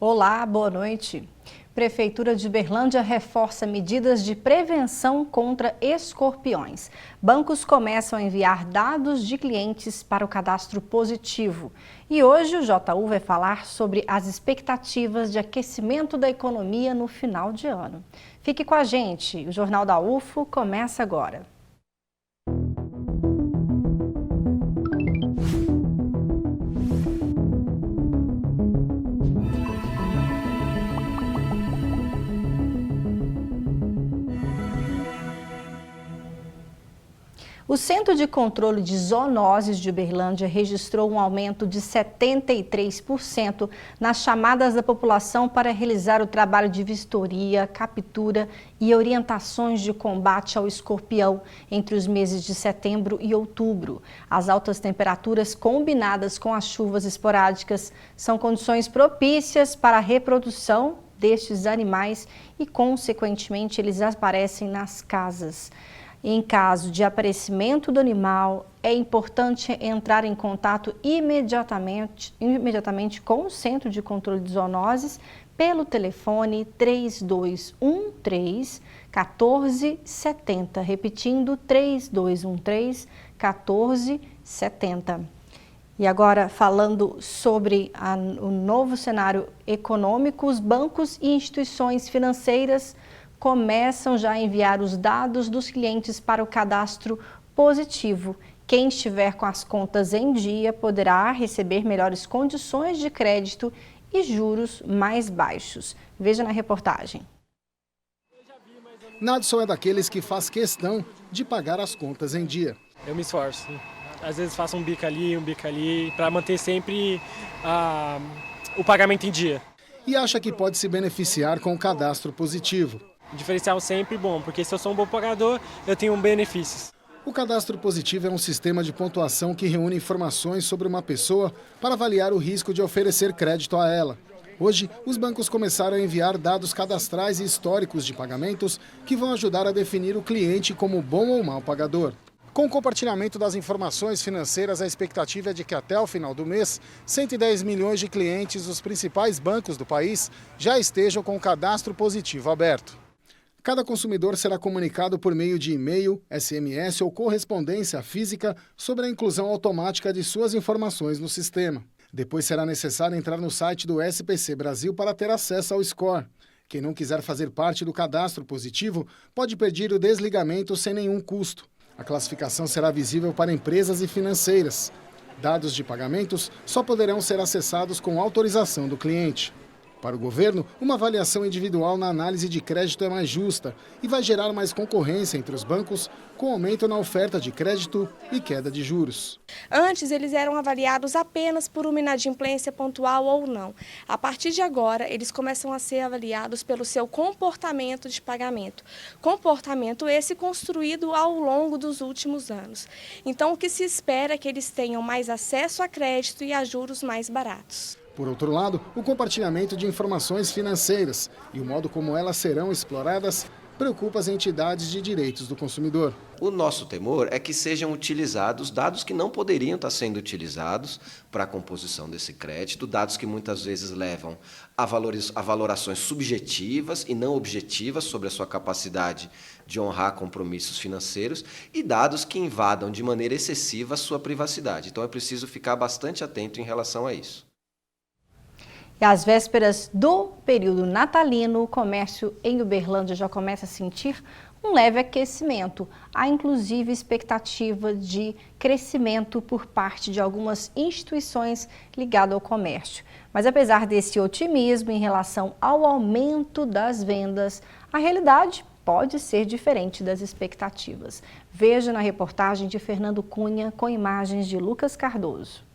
Olá, boa noite. Prefeitura de Uberlândia reforça medidas de prevenção contra escorpiões. Bancos começam a enviar dados de clientes para o cadastro positivo. E hoje o JU vai falar sobre as expectativas de aquecimento da economia no final de ano. Fique com a gente, o Jornal da UFO começa agora. O Centro de Controle de Zoonoses de Uberlândia registrou um aumento de 73% nas chamadas da população para realizar o trabalho de vistoria, captura e orientações de combate ao escorpião entre os meses de setembro e outubro. As altas temperaturas combinadas com as chuvas esporádicas são condições propícias para a reprodução destes animais e, consequentemente, eles aparecem nas casas. Em caso de aparecimento do animal, é importante entrar em contato imediatamente com o Centro de Controle de Zoonoses pelo telefone 3213-1470, repetindo 3213-1470. E agora, falando sobre o novo cenário econômico, os bancos e instituições financeiras começam já a enviar os dados dos clientes para o cadastro positivo. Quem estiver com as contas em dia poderá receber melhores condições de crédito e juros mais baixos. Veja na reportagem. Nadson é daqueles que faz questão de pagar as contas em dia. Eu me esforço. Às vezes faço um bico ali, para manter sempre o pagamento em dia. E acha que pode se beneficiar com o cadastro positivo. O diferencial sempre bom, porque se eu sou um bom pagador, eu tenho benefícios. O cadastro positivo é um sistema de pontuação que reúne informações sobre uma pessoa para avaliar o risco de oferecer crédito a ela. Hoje, os bancos começaram a enviar dados cadastrais e históricos de pagamentos que vão ajudar a definir o cliente como bom ou mau pagador. Com o compartilhamento das informações financeiras, a expectativa é de que até o final do mês, 110 milhões de clientes dos principais bancos do país já estejam com o cadastro positivo aberto. Cada consumidor será comunicado por meio de e-mail, SMS ou correspondência física sobre a inclusão automática de suas informações no sistema. Depois será necessário entrar no site do SPC Brasil para ter acesso ao score. Quem não quiser fazer parte do cadastro positivo pode pedir o desligamento sem nenhum custo. A classificação será visível para empresas e financeiras. Dados de pagamentos só poderão ser acessados com autorização do cliente. Para o governo, uma avaliação individual na análise de crédito é mais justa e vai gerar mais concorrência entre os bancos, com aumento na oferta de crédito e queda de juros. Antes, eles eram avaliados apenas por uma inadimplência pontual ou não. A partir de agora, eles começam a ser avaliados pelo seu comportamento de pagamento. Comportamento esse construído ao longo dos últimos anos. Então, o que se espera é que eles tenham mais acesso a crédito e a juros mais baratos. Por outro lado, o compartilhamento de informações financeiras e o modo como elas serão exploradas preocupa as entidades de direitos do consumidor. O nosso temor é que sejam utilizados dados que não poderiam estar sendo utilizados para a composição desse crédito, dados que muitas vezes levam a valorações subjetivas e não objetivas sobre a sua capacidade de honrar compromissos financeiros e dados que invadam de maneira excessiva a sua privacidade. Então é preciso ficar bastante atento em relação a isso. E às vésperas do período natalino, o comércio em Uberlândia já começa a sentir um leve aquecimento. Há inclusive expectativa de crescimento por parte de algumas instituições ligadas ao comércio. Mas apesar desse otimismo em relação ao aumento das vendas, a realidade pode ser diferente das expectativas. Veja na reportagem de Fernando Cunha com imagens de Lucas Cardoso.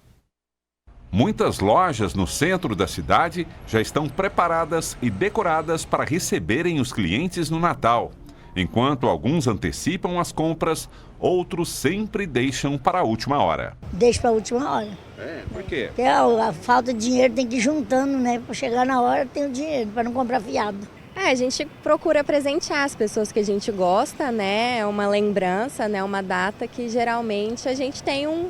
Muitas lojas no centro da cidade já estão preparadas e decoradas para receberem os clientes no Natal. Enquanto alguns antecipam as compras, outros sempre deixam para a última hora. Deixa para a última hora. Por quê? Porque a falta de dinheiro tem que ir juntando, né? Para chegar na hora tem o dinheiro, para não comprar fiado. A gente procura presentear as pessoas que a gente gosta, né? É uma lembrança, né? Uma data que geralmente a gente tem um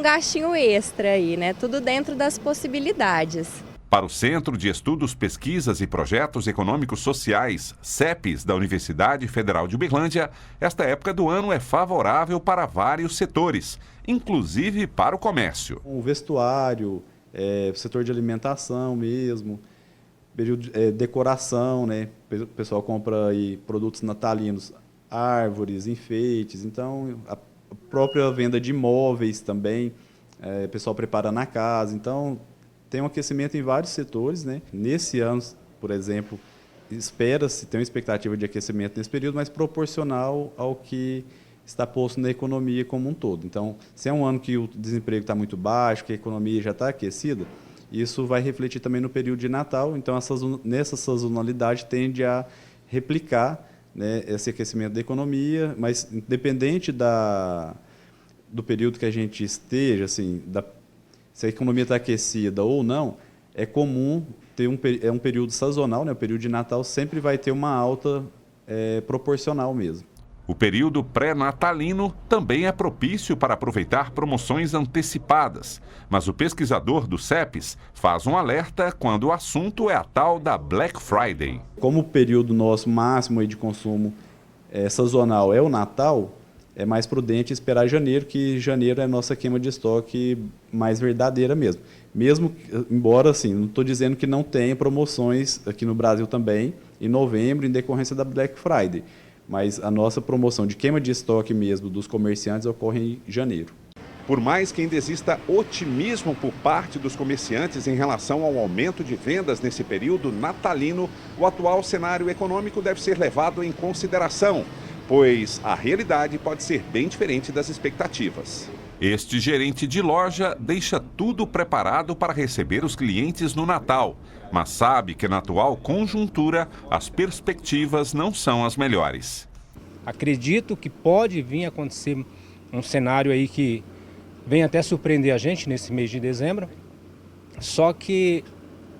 gastinho extra aí, né? Tudo dentro das possibilidades. Para o Centro de Estudos, Pesquisas e Projetos Econômicos Sociais, CEPES, da Universidade Federal de Uberlândia, esta época do ano é favorável para vários setores, inclusive para o comércio. O vestuário, o setor de alimentação mesmo, período de decoração, né? O pessoal compra aí produtos natalinos, árvores, enfeites, então a própria venda de imóveis também, o pessoal prepara na casa, então tem um aquecimento em vários setores, né? Nesse ano, por exemplo, espera-se ter uma expectativa de aquecimento nesse período, mas proporcional ao que está posto na economia como um todo. Então, se é um ano que o desemprego está muito baixo, que a economia já está aquecida, isso vai refletir também no período de Natal. Então, nessa sazonalidade tende a replicar, né, esse aquecimento da economia, mas independente do período que a gente esteja, assim, se a economia está aquecida ou não, é comum ter um período sazonal, né? O período de Natal sempre vai ter uma alta proporcional mesmo. O período pré-natalino também é propício para aproveitar promoções antecipadas, mas o pesquisador do CEPES faz um alerta quando o assunto é a tal da Black Friday. Como o período nosso máximo aí de consumo sazonal é o Natal, é mais prudente esperar janeiro, que janeiro é a nossa queima de estoque mais verdadeira mesmo. Embora, assim, não estou dizendo que não tenha promoções aqui no Brasil também, em novembro, em decorrência da Black Friday. Mas a nossa promoção de queima de estoque mesmo dos comerciantes ocorre em janeiro. Por mais que ainda exista otimismo por parte dos comerciantes em relação ao aumento de vendas nesse período natalino, o atual cenário econômico deve ser levado em consideração, pois a realidade pode ser bem diferente das expectativas. Este gerente de loja deixa tudo preparado para receber os clientes no Natal, mas sabe que na atual conjuntura as perspectivas não são as melhores. Acredito que pode vir a acontecer um cenário aí que vem até surpreender a gente nesse mês de dezembro, só que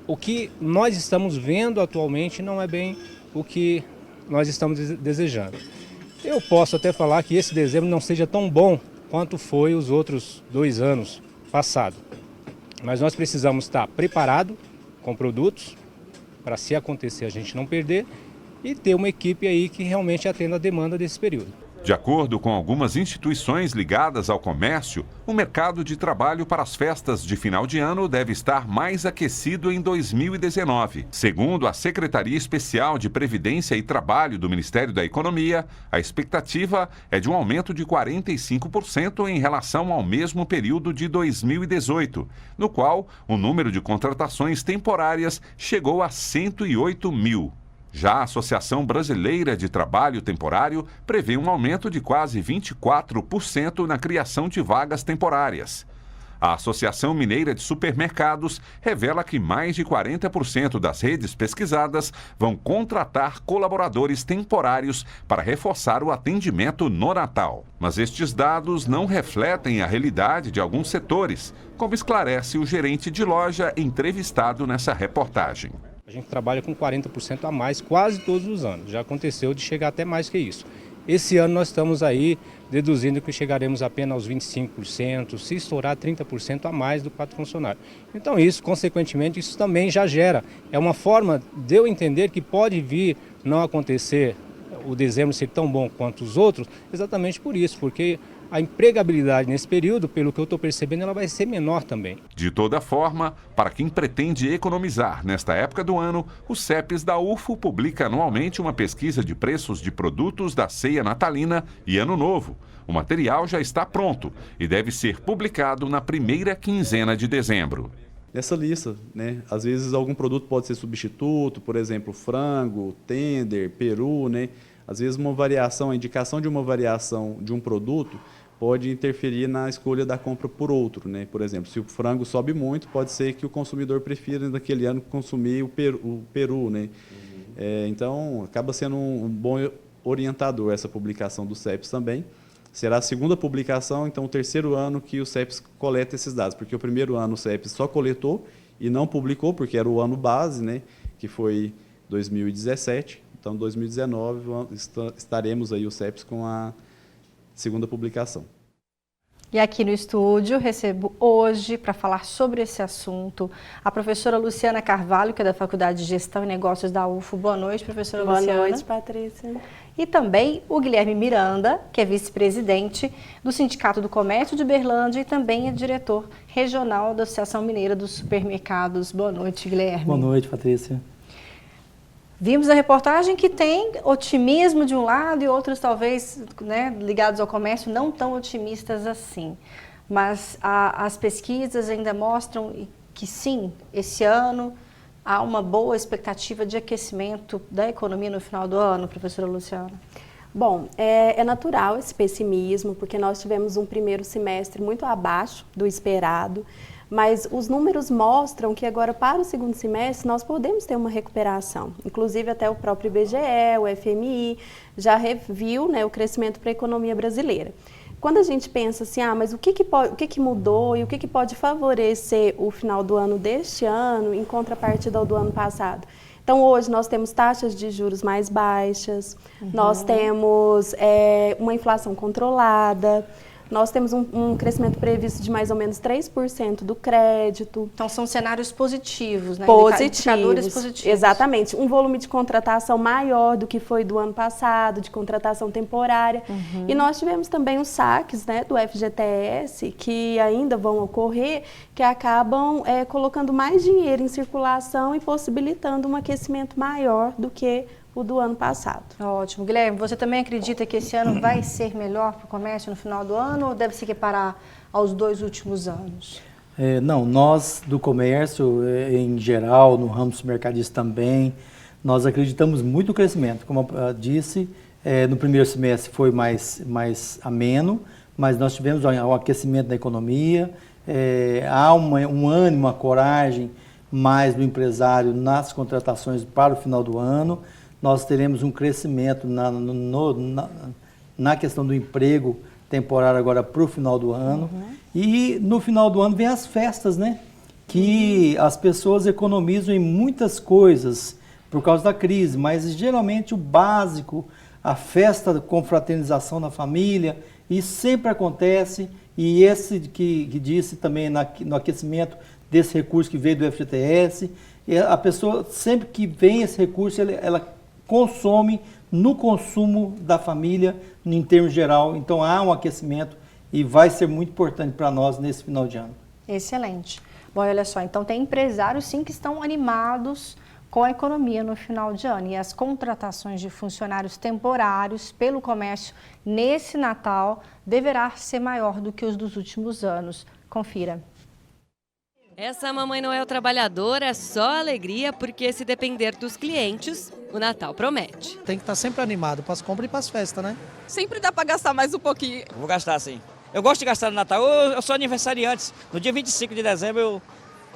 o que nós estamos vendo atualmente não é bem o que nós estamos desejando. Eu posso até falar que esse dezembro não seja tão bom quanto foi os outros 2 anos passados. Mas nós precisamos estar preparado com produtos para, se acontecer, a gente não perder e ter uma equipe aí que realmente atenda a demanda desse período. De acordo com algumas instituições ligadas ao comércio, o mercado de trabalho para as festas de final de ano deve estar mais aquecido em 2019. Segundo a Secretaria Especial de Previdência e Trabalho do Ministério da Economia, a expectativa é de um aumento de 45% em relação ao mesmo período de 2018, no qual o número de contratações temporárias chegou a 108 mil. Já a Associação Brasileira de Trabalho Temporário prevê um aumento de quase 24% na criação de vagas temporárias. A Associação Mineira de Supermercados revela que mais de 40% das redes pesquisadas vão contratar colaboradores temporários para reforçar o atendimento no Natal. Mas estes dados não refletem a realidade de alguns setores, como esclarece o gerente de loja entrevistado nessa reportagem. A gente trabalha com 40% a mais quase todos os anos. Já aconteceu de chegar até mais que isso. Esse ano nós estamos aí deduzindo que chegaremos apenas aos 25%, se estourar 30% a mais do quadro funcionário. Então isso, consequentemente, isso também já gera. É uma forma de eu entender que pode vir não acontecer o dezembro ser tão bom quanto os outros, exatamente por isso, porque a empregabilidade nesse período, pelo que eu estou percebendo, ela vai ser menor também. De toda forma, para quem pretende economizar nesta época do ano, o CEPES da UFO publica anualmente uma pesquisa de preços de produtos da ceia natalina e Ano Novo. O material já está pronto e deve ser publicado na primeira quinzena de dezembro. Nessa lista, né, às vezes algum produto pode ser substituto, por exemplo, frango, tender, peru, né? Às vezes uma variação, a indicação de uma variação de um produto pode interferir na escolha da compra por outro, né? Por exemplo, se o frango sobe muito, pode ser que o consumidor prefira naquele ano consumir o peru, né? Então, acaba sendo um bom orientador essa publicação do CEPES também. Será a segunda publicação, então o terceiro ano que o CEPES coleta esses dados, porque o primeiro ano o CEPES só coletou e não publicou, porque era o ano base, né? Que foi 2017. Então, em 2019, estaremos aí o CEPES com a segunda publicação. E aqui no estúdio recebo hoje, para falar sobre esse assunto, a professora Luciana Carvalho, que é da Faculdade de Gestão e Negócios da UFO. Boa noite, professora Luciana. Boa noite, Patrícia. E também o Guilherme Miranda, que é vice-presidente do Sindicato do Comércio de Uberlândia e também é diretor regional da Associação Mineira dos Supermercados. Boa noite, Guilherme. Boa noite, Patrícia. Vimos a reportagem que tem otimismo de um lado e outros talvez, né, ligados ao comércio não tão otimistas assim. Mas as pesquisas ainda mostram que sim, esse ano há uma boa expectativa de aquecimento da economia no final do ano, professora Luciana. Bom, é natural esse pessimismo, porque nós tivemos um primeiro semestre muito abaixo do esperado, mas os números mostram que agora para o segundo semestre nós podemos ter uma recuperação. Inclusive até o próprio IBGE, o FMI, já reviu, né, o crescimento para a economia brasileira. Quando a gente pensa assim, mas o que mudou e o que pode favorecer o final do ano deste ano em contrapartida ao do ano passado? Então, hoje nós temos taxas de juros mais baixas, nós temos uma inflação controlada, nós temos um crescimento previsto de mais ou menos 3% do crédito. Então, são cenários positivos, né? Indicadores positivos. Exatamente. Um volume de contratação maior do que foi do ano passado, de contratação temporária. E nós tivemos também os saques, né, do FGTS, que ainda vão ocorrer, que acabam colocando mais dinheiro em circulação e possibilitando um aquecimento maior do que o do ano passado. Ótimo. Guilherme, você também acredita que esse ano vai ser melhor para o comércio no final do ano ou deve se equiparar aos 2 últimos anos? Não, nós do comércio, em geral, no ramo supermercadista também, nós acreditamos muito no crescimento. Como eu disse, no primeiro semestre foi mais ameno, mas nós tivemos um aquecimento da economia, há um ânimo, uma coragem mais do empresário nas contratações para o final do ano. Nós teremos um crescimento na questão do emprego temporário agora para o final do ano. E no final do ano vem as festas, né? Que as pessoas economizam em muitas coisas por causa da crise, mas geralmente o básico, a festa de confraternização da família, isso sempre acontece. E esse que disse também no aquecimento desse recurso que veio do FGTS, a pessoa sempre que vem esse recurso, ela consome no consumo da família, em termos geral. Então, há um aquecimento e vai ser muito importante para nós nesse final de ano. Excelente. Bom, olha só, então tem empresários sim que estão animados com a economia no final de ano. E as contratações de funcionários temporários pelo comércio nesse Natal deverá ser maior do que os dos últimos anos. Confira. Essa Mamãe Noel trabalhadora é só alegria, porque se depender dos clientes, o Natal promete. Tem que estar sempre animado para as compras e para as festas, né? Sempre dá para gastar mais um pouquinho. Vou gastar sim. Eu gosto de gastar no Natal. Eu sou aniversariante. No dia 25 de dezembro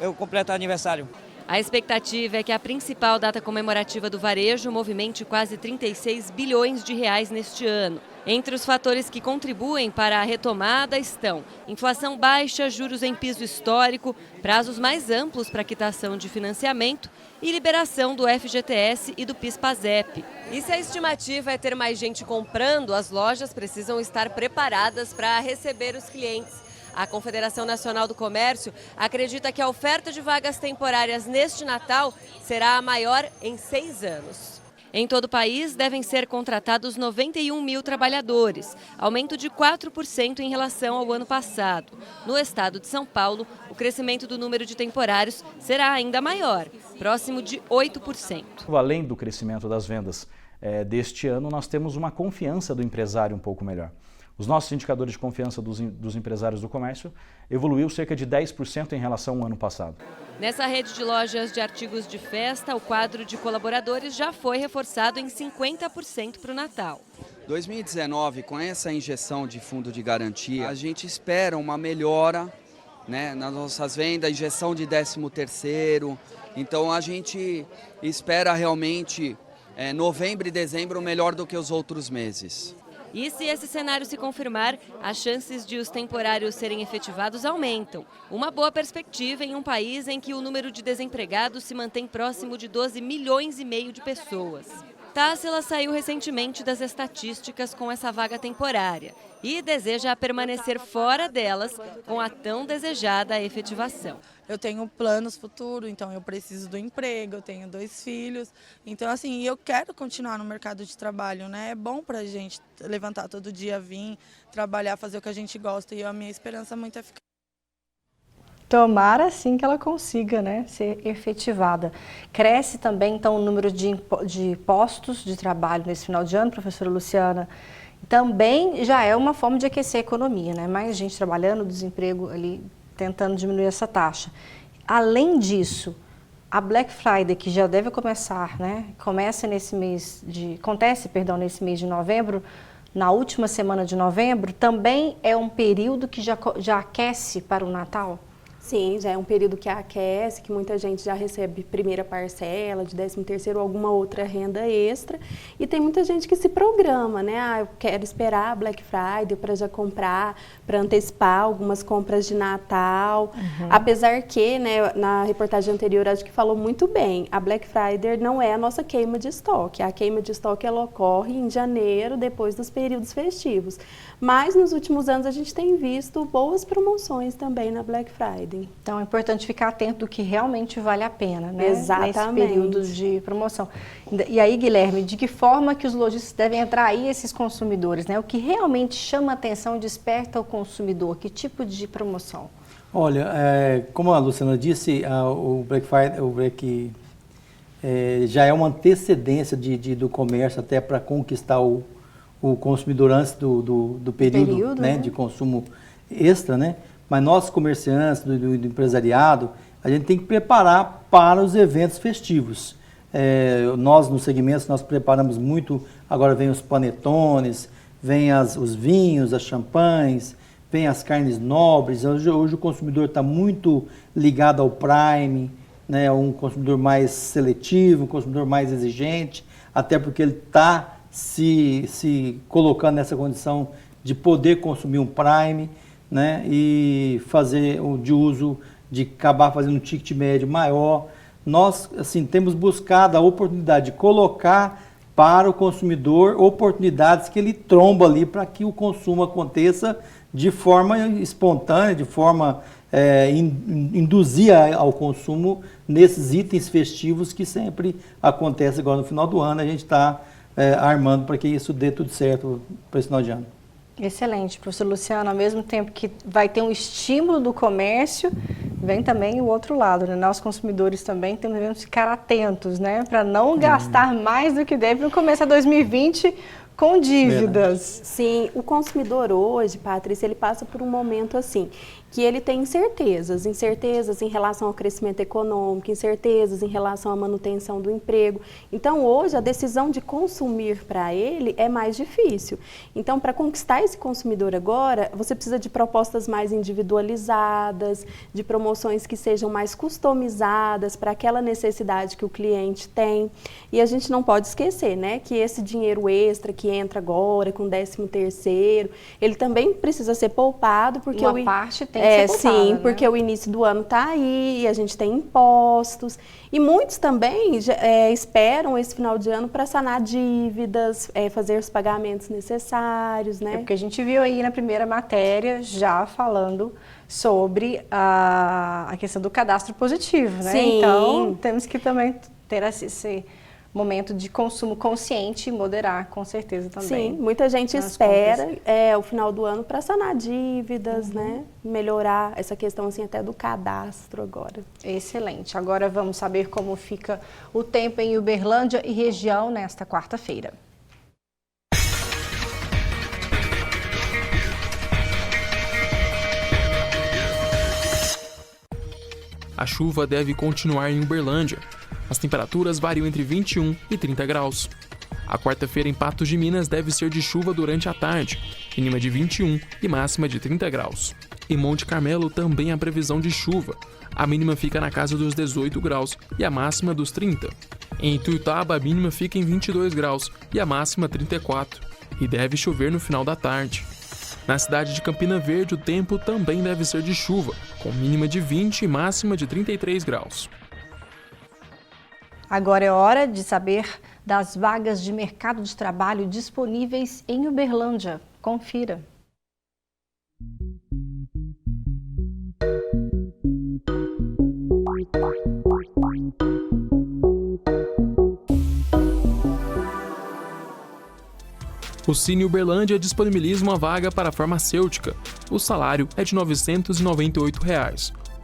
eu completo o aniversário. A expectativa é que a principal data comemorativa do varejo movimente quase 36 bilhões de reais neste ano. Entre os fatores que contribuem para a retomada estão inflação baixa, juros em piso histórico, prazos mais amplos para quitação de financiamento e liberação do FGTS e do PIS/PASEP. E se a estimativa é ter mais gente comprando, as lojas precisam estar preparadas para receber os clientes. A Confederação Nacional do Comércio acredita que a oferta de vagas temporárias neste Natal será a maior em 6 anos. Em todo o país, devem ser contratados 91 mil trabalhadores, aumento de 4% em relação ao ano passado. No estado de São Paulo, o crescimento do número de temporários será ainda maior, próximo de 8%. Além do crescimento das vendas deste ano, nós temos uma confiança do empresário um pouco melhor. Os nossos indicadores de confiança dos empresários do comércio evoluiu cerca de 10% em relação ao ano passado. Nessa rede de lojas de artigos de festa, o quadro de colaboradores já foi reforçado em 50% para o Natal. 2019, com essa injeção de fundo de garantia, a gente espera uma melhora, né, nas nossas vendas, injeção de 13º. Então a gente espera realmente novembro e dezembro melhor do que os outros meses. E se esse cenário se confirmar, as chances de os temporários serem efetivados aumentam. Uma boa perspectiva em um país em que o número de desempregados se mantém próximo de 12 milhões e meio de pessoas. Tássila saiu recentemente das estatísticas com essa vaga temporária e deseja permanecer fora delas com a tão desejada efetivação. Eu tenho planos futuros, então eu preciso do emprego, eu tenho 2 filhos, então assim, eu quero continuar no mercado de trabalho, né? É bom pra gente levantar todo dia, vir, trabalhar, fazer o que a gente gosta e a minha esperança muito é ficar. Tomara sim que ela consiga, né, ser efetivada. Cresce também, então, o número de postos de trabalho nesse final de ano, professora Luciana. Também já é uma forma de aquecer a economia, né? Mais gente trabalhando, desemprego ali, tentando diminuir essa taxa. Além disso, a Black Friday, que já deve começar, né? Acontece nesse mês de novembro, na última semana de novembro, também é um período que já aquece para o Natal? Sim, já é um período que aquece, que muita gente já recebe primeira parcela de 13º ou alguma outra renda extra. E tem muita gente que se programa, né? Ah, eu quero esperar a Black Friday para já comprar, para antecipar algumas compras de Natal. Apesar que, né, na reportagem anterior, acho que falou muito bem, a Black Friday não é a nossa queima de estoque. A queima de estoque ela ocorre em janeiro, depois dos períodos festivos. Mas nos últimos anos a gente tem visto boas promoções também na Black Friday. Então é importante ficar atento do que realmente vale a pena, né? Exatamente. Nesse período de promoção. E aí, Guilherme, de que forma que os lojistas devem atrair esses consumidores, né? O que realmente chama a atenção e desperta o consumidor? Que tipo de promoção? Olha, como a Luciana disse, o Black Friday, já é uma antecedência do comércio até para conquistar o consumidor antes do período, né, de consumo extra, né? Mas nós, comerciantes, do empresariado, a gente tem que preparar para os eventos festivos. Nós, no segmento, nós preparamos muito, agora vem os panetones, vem os vinhos, as champanhes, vem as carnes nobres. Hoje o consumidor está muito ligado ao Prime, né? Um consumidor mais seletivo, um consumidor mais exigente, até porque ele está se colocando nessa condição de poder consumir um Prime, né, e fazer de uso de acabar fazendo um ticket médio maior. Nós, assim, temos buscado a oportunidade de colocar para o consumidor oportunidades que ele tromba ali para que o consumo aconteça de forma espontânea, de forma induzir ao consumo nesses itens festivos que sempre acontece agora no final do ano. A gente está armando para que isso dê tudo certo para esse final de ano. Excelente, professor Luciano. Ao mesmo tempo que vai ter um estímulo do comércio, vem também o outro lado, né? Nós consumidores também devemos ficar atentos, né? Para não gastar mais do que deve no começo de 2020 com dívidas. Sim, o consumidor hoje, Patrícia, ele passa por um momento assim, que ele tem incertezas em relação ao crescimento econômico, incertezas em relação à manutenção do emprego. Então, hoje, a decisão de consumir para ele é mais difícil. Então, para conquistar esse consumidor agora, você precisa de propostas mais individualizadas, de promoções que sejam mais customizadas para aquela necessidade que o cliente tem. E a gente não pode esquecer, né, que esse dinheiro extra que entra agora com 13º, ele também precisa ser poupado, porque uma parte tem que ser poupada, sim, né? porque o início do ano está aí, a gente tem impostos, e muitos também esperam esse final de ano para sanar dívidas, fazer os pagamentos necessários, né? Porque a gente viu aí na primeira matéria já falando sobre a questão do cadastro positivo, né? Sim. Então, temos que também ter esse momento de consumo consciente e moderar, com certeza, também. Sim, muita gente espera o final do ano para sanar dívidas, né? Melhorar essa questão assim até do cadastro agora. Excelente. Agora vamos saber como fica o tempo em Uberlândia e região nesta quarta-feira. A chuva deve continuar em Uberlândia. As temperaturas variam entre 21 e 30 graus. A quarta-feira em Patos de Minas deve ser de chuva durante a tarde, mínima de 21 e máxima de 30 graus. Em Monte Carmelo também há previsão de chuva. A mínima fica na casa dos 18 graus e a máxima dos 30. Em Ituiutaba, a mínima fica em 22 graus e a máxima 34. E deve chover no final da tarde. Na cidade de Campina Verde, o tempo também deve ser de chuva, com mínima de 20 e máxima de 33 graus. Agora é hora de saber das vagas de mercado de trabalho disponíveis em Uberlândia. Confira. O Cine Uberlândia disponibiliza uma vaga para farmacêutica. O salário é de R$ 998.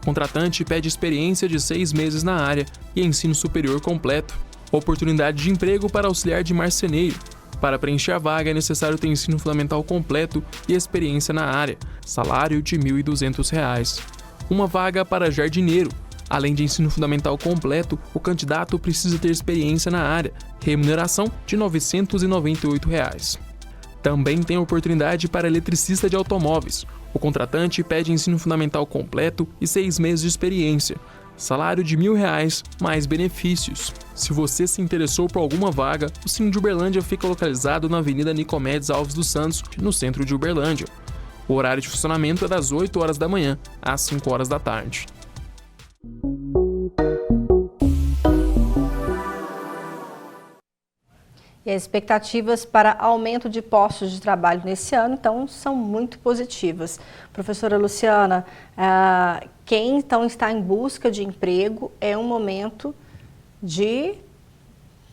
O contratante pede experiência de 6 meses na área e ensino superior completo. Oportunidade de emprego para auxiliar de marceneiro. Para preencher a vaga é necessário ter ensino fundamental completo e experiência na área. Salário de R$ 1.200. Uma vaga para jardineiro. Além de ensino fundamental completo, o candidato precisa ter experiência na área. Remuneração de R$ 998. Também tem oportunidade para eletricista de automóveis. O contratante pede ensino fundamental completo e 6 meses de experiência. Salário de R$ 1.000 mais benefícios. Se você se interessou por alguma vaga, o Cine de Uberlândia fica localizado na Avenida Nicomedes Alves dos Santos, no centro de Uberlândia. O horário de funcionamento é das 8 horas da manhã às 5 horas da tarde. E as expectativas para aumento de postos de trabalho nesse ano, então, são muito positivas. Professora Luciana, quem então está em busca de emprego é um momento de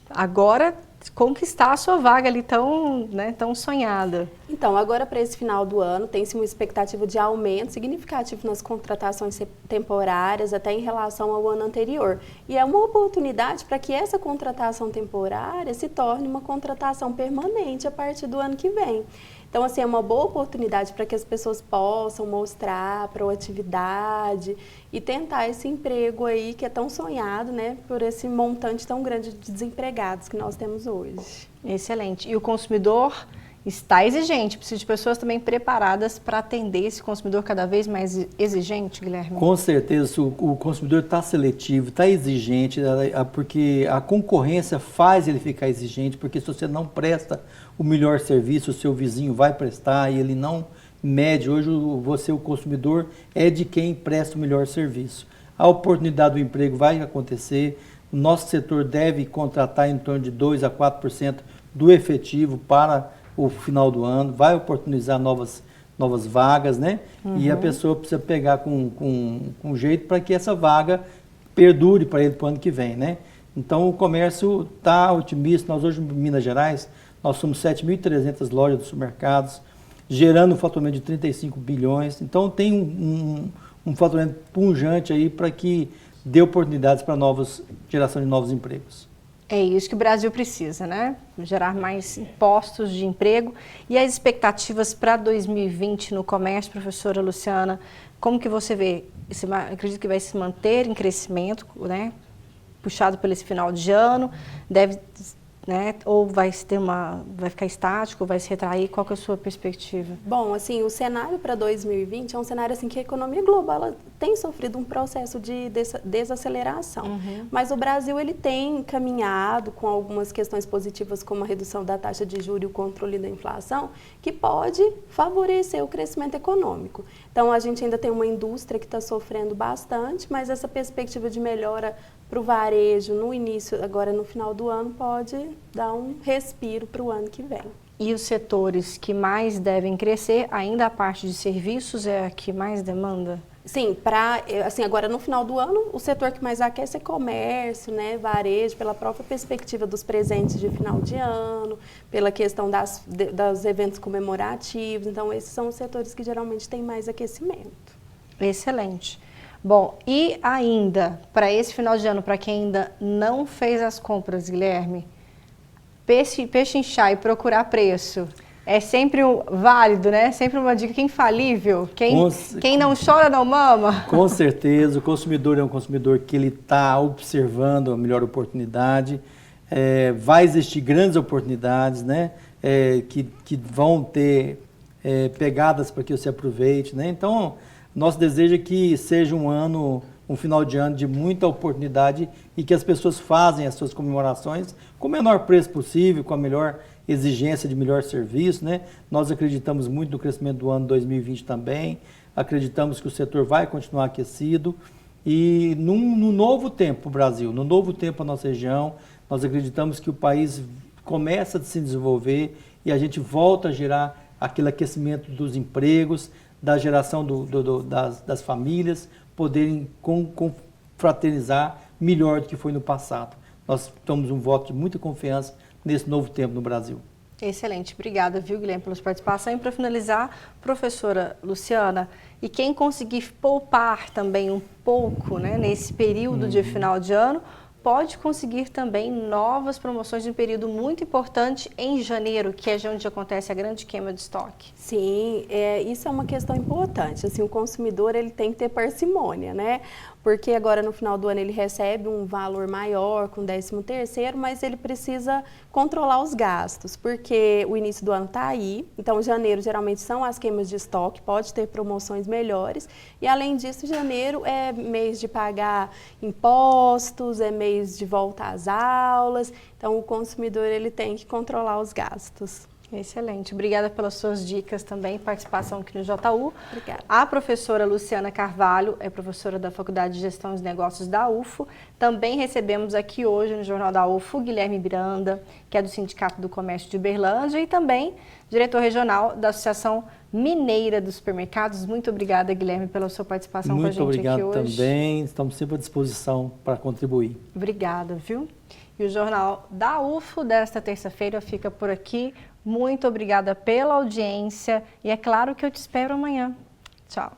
agora conquistar a sua vaga ali tão sonhada. Então, agora para esse final do ano, tem-se uma expectativa de aumento significativo nas contratações temporárias, até em relação ao ano anterior. E é uma oportunidade para que essa contratação temporária se torne uma contratação permanente a partir do ano que vem. Então, assim, é uma boa oportunidade para que as pessoas possam mostrar proatividade e tentar esse emprego aí que é tão sonhado, né, por esse montante tão grande de desempregados que nós temos hoje. Excelente. E o consumidor está exigente, precisa de pessoas também preparadas para atender esse consumidor cada vez mais exigente, Guilherme? Com certeza, o consumidor está seletivo, está exigente, porque a concorrência faz ele ficar exigente, porque se você não presta o melhor serviço, o seu vizinho vai prestar e ele não mede. Hoje você, o consumidor, é de quem presta o melhor serviço. A oportunidade do emprego vai acontecer, o nosso setor deve contratar em torno de 2 a 4% do efetivo para o final do ano, vai oportunizar novas vagas, né? Uhum. E a pessoa precisa pegar com jeito para que essa vaga perdure para ele para o ano que vem, né? Então o comércio está otimista. Nós hoje em Minas Gerais, nós somos 7.300 lojas de supermercados, gerando um faturamento de 35 bilhões. Então tem um faturamento pujante aí para que dê oportunidades para geração de novos empregos. É isso que o Brasil precisa, né? Gerar mais postos de emprego. E as expectativas para 2020 no comércio, professora Luciana, como que você vê? Acredito que vai se manter em crescimento, né? Puxado por esse final de ano, deve, né? Ou vai ficar estático, vai se retrair? Qual que é a sua perspectiva? Bom, assim, o cenário para 2020 é um cenário assim que a economia global ela tem sofrido um processo de desaceleração. Uhum. Mas o Brasil ele tem caminhado com algumas questões positivas, como a redução da taxa de juros e o controle da inflação, que pode favorecer o crescimento econômico. Então, a gente ainda tem uma indústria que está sofrendo bastante, mas essa perspectiva de melhora para o varejo no início, agora no final do ano, pode dar um respiro para o ano que vem. E os setores que mais devem crescer, ainda a parte de serviços é a que mais demanda? Sim, assim, agora no final do ano, o setor que mais aquece é comércio, né, varejo, pela própria perspectiva dos presentes de final de ano, pela questão dos eventos comemorativos. Então, esses são os setores que geralmente têm mais aquecimento. Excelente. Bom, e ainda, para esse final de ano, para quem ainda não fez as compras, Guilherme, pechinchar e procurar preço é sempre válido, né? Sempre uma dica infalível. Quem não chora não mama. Com certeza, o consumidor é um consumidor que ele está observando a melhor oportunidade. Vai existir grandes oportunidades, né? Que vão ter pegadas para que você aproveite, né? Então, nosso desejo é que seja um final de ano de muita oportunidade e que as pessoas fazem as suas comemorações com o menor preço possível, com a melhor exigência de melhor serviço, né? Nós acreditamos muito no crescimento do ano 2020 também, acreditamos que o setor vai continuar aquecido e no novo tempo o Brasil, no novo tempo a nossa região, Nós acreditamos que o país começa a se desenvolver e a gente volta a gerar aquele aquecimento dos empregos, da geração das famílias poderem confraternizar melhor do que foi no passado. Nós temos um voto de muita confiança nesse novo tempo no Brasil. Excelente, obrigada, viu, Guilherme, pela sua participação. E para finalizar, professora Luciana, e quem conseguir poupar também um pouco, né, nesse período de final de ano, pode conseguir também novas promoções em um período muito importante em janeiro, que é onde acontece a grande queima de estoque. Sim, isso é uma questão importante. Assim, o consumidor ele tem que ter parcimônia, né? Porque agora no final do ano ele recebe um valor maior com 13º, mas ele precisa controlar os gastos, porque o início do ano está aí, então janeiro geralmente são as queimas de estoque, pode ter promoções melhores, e além disso janeiro é mês de pagar impostos, é mês de volta às aulas, então o consumidor ele tem que controlar os gastos. Excelente. Obrigada pelas suas dicas também, participação aqui no JU. Obrigada. A professora Luciana Carvalho é professora da Faculdade de Gestão dos Negócios da UFO. Também recebemos aqui hoje no Jornal da UFO Guilherme Miranda, que é do Sindicato do Comércio de Uberlândia e também diretor regional da Associação Mineira dos Supermercados. Muito obrigada, Guilherme, pela sua participação com a gente aqui hoje. Muito obrigado também. Estamos sempre à disposição para contribuir. Obrigada, viu? E o Jornal da UFO desta terça-feira fica por aqui. Muito obrigada pela audiência e é claro que eu te espero amanhã. Tchau.